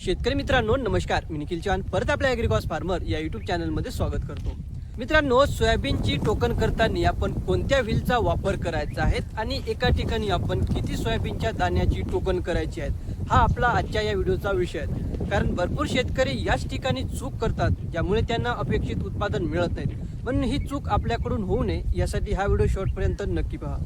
शेतकरी मित्रांनो नमस्कार. मी निखिल चव्हाण परत आपल्या ॲग्रिकॉस फार्मर या यूट्यूब चॅनलमध्ये स्वागत करतो. मित्रांनो, सोयाबीनची टोकन करताना आपण कोणत्या व्हीलचा वापर करायचा आहे आणि एका ठिकाणी आपण किती सोयाबीनच्या दाण्याची टोकन करायची आहे, हा आपला आजच्या या व्हिडिओचा विषय आहे. कारण भरपूर शेतकरी याच ठिकाणी चूक करतात ज्यामुळे त्यांना अपेक्षित उत्पादन मिळत नाही. म्हणून ही चूक आपल्याकडून होऊ नये यासाठी हा व्हिडिओ शेवटपर्यंत नक्की पहा.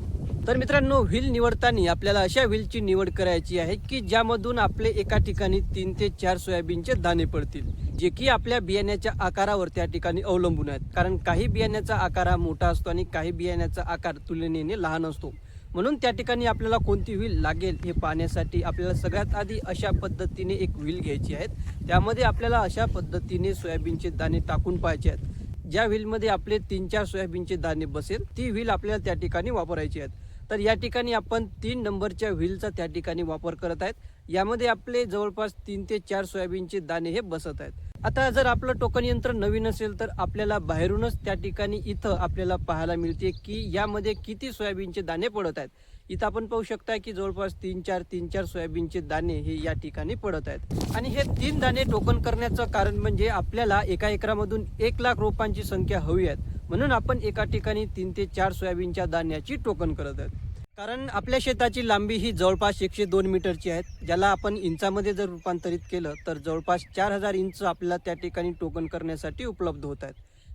तर मित्रांनो, व्हील निवडताना आपल्याला अशा व्हीलची निवड करायची आहे की ज्यामधून आपले एका ठिकाणी 3 ते 4 सोयाबीनचे दाणे पडतील, जे की आपल्या बियाण्याच्या आकारावर त्या ठिकाणी अवलंबून आहेत. कारण काही बियाण्याचा आकार हा मोठा असतो आणि काही बियाण्याचा आकार तुलनेने लहान असतो. म्हणून त्या ठिकाणी आपल्याला कोणती व्हील लागेल हे पाहण्यासाठी आपल्याला सगळ्यात आधी अशा पद्धतीने एक व्हील घ्यायची आहे. त्यामध्ये आपल्याला अशा पद्धतीने सोयाबीनचे दाणे टाकून पाहायचे आहेत. ज्या व्हीलमध्ये आपले 3-4 सोयाबीनचे दाणे बसेल ती व्हील आपल्याला त्या ठिकाणी वापरायची आहेत. तर या ठिकाणी आपण 3 नंबरच्या व्हीलचा त्या ठिकाणी वापर करत आहेत. यामध्ये आपले जवळपास 3 ते 4 सोयाबीनचे दाणे हे बसत आहेत. आता जर आपलं टोकन यंत्र नवीन असेल तर आपल्याला बाहेरूनच त्या ठिकाणी इथं आपल्याला पाहायला मिळते की यामध्ये किती सोयाबीनचे दाणे पडत आहेत. इथं आपण पाहू शकता की जवळपास 3-4 सोयाबीनचे दाणे हे या ठिकाणी पडत आहेत. आणि हे 3 दाणे टोकन करण्याचं कारण म्हणजे आपल्याला एका एकरामधून 1,00,000 रोपांची संख्या हवी आहे. म्हणून आपण एका ठिकाणी 3 ते 4 सोयाबीनच्या दाण्याची टोकन करत आहेत. कारण आपल्या शेताची लांबी ही जवळपास 102 मीटरची आहे. ज्याला आपण इंचामध्ये जर रूपांतरित केलं तर जवळपास 4,000 इंच आपल्याला त्या ठिकाणी टोकन करण्यासाठी उपलब्ध होत आहेत.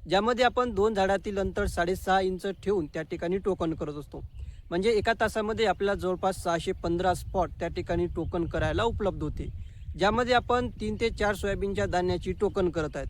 ज्यामध्ये आपण 2 झाडातील अंतर 6.5 इंच ठेवून त्या ठिकाणी टोकन करत असतो. म्हणजे एका तासामध्ये आपल्याला जवळपास 615 स्पॉट त्या ठिकाणी टोकन करायला उपलब्ध होते. ज्यामध्ये आपण 3 ते 4 सोयाबीनच्या दाण्याची टोकन करत आहेत.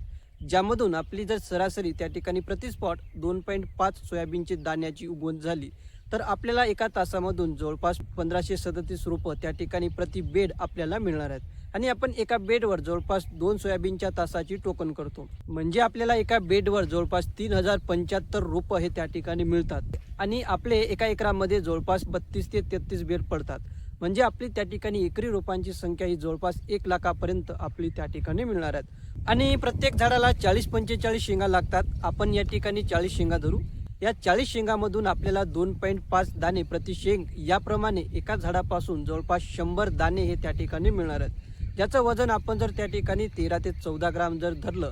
ज्यामधून आपली जर सरासरी त्या ठिकाणी प्रति स्पॉट 2.5 सोयाबीनची दाण्याची उगवण झाली तर आपल्याला एका तासामधून जवळपास 1537 रोपं त्या ठिकाणी प्रति बेड आपल्याला मिळणार आहेत. आणि आपण एका बेडवर जवळपास 2 सोयाबीनच्या तासाची टोकन करतो. म्हणजे आपल्याला एका बेडवर जवळपास 3075 रोपं हे त्या ठिकाणी मिळतात. आणि आपले एका एकरामध्ये जवळपास 32 ते 33 बेड पडतात. म्हणजे आपली त्या ठिकाणी एकरी रोपांची संख्या ही जवळपास 1,00,000पर्यंत आपली त्या ठिकाणी मिळणार आहेत. आणि प्रत्येक झाडाला 40-45 शेंगा लागतात. आपण या ठिकाणी 40 शेंगा धरू. या 40 शेंगामधून आपल्याला 2.5 दाणे प्रति शेंग याप्रमाणे एका झाडापासून जवळपास 100 दाणे हे त्या ठिकाणी मिळणार आहेत. ज्याचं वजन आपण जर त्या ठिकाणी 13 ते 14 ग्राम जर धरलं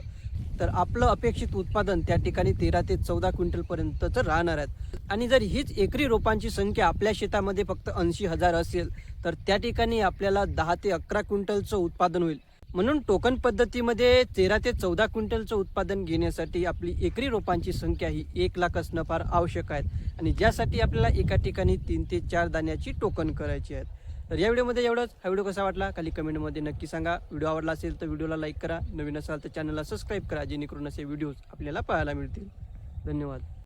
तर आपलं अपेक्षित उत्पादन त्या ठिकाणी 13 ते 14 क्विंटलपर्यंतच राहणार आहेत. आणि जर हीच एकरी रोपांची संख्या आपल्या शेतामध्ये फक्त 80,000 असेल तर त्या ठिकाणी आपल्याला 10 ते 11 क्विंटलचं उत्पादन होईल. म्हणून टोकन पद्धतीमध्ये 13 ते 14 क्विंटलचं उत्पादन घेण्यासाठी आपली एकरी रोपांची संख्या ही 1,00,000 असणं फार आवश्यक आहे. आणि ज्यासाठी आपल्याला एका ठिकाणी 3 ते 4 दाण्याची टोकन करायची आहे. तर या व्हिडिओमध्ये एवढंच. हा व्हिडिओ कसा वाटला खाली कमेंटमध्ये नक्की सांगा. व्हिडिओ आवडला असेल तर व्हिडिओला लाईक करा. नवीन असाल तर चॅनलला सबस्क्राईब करा, जेणेकरून असे व्हिडिओज आपल्याला पाहायला मिळतील. धन्यवाद.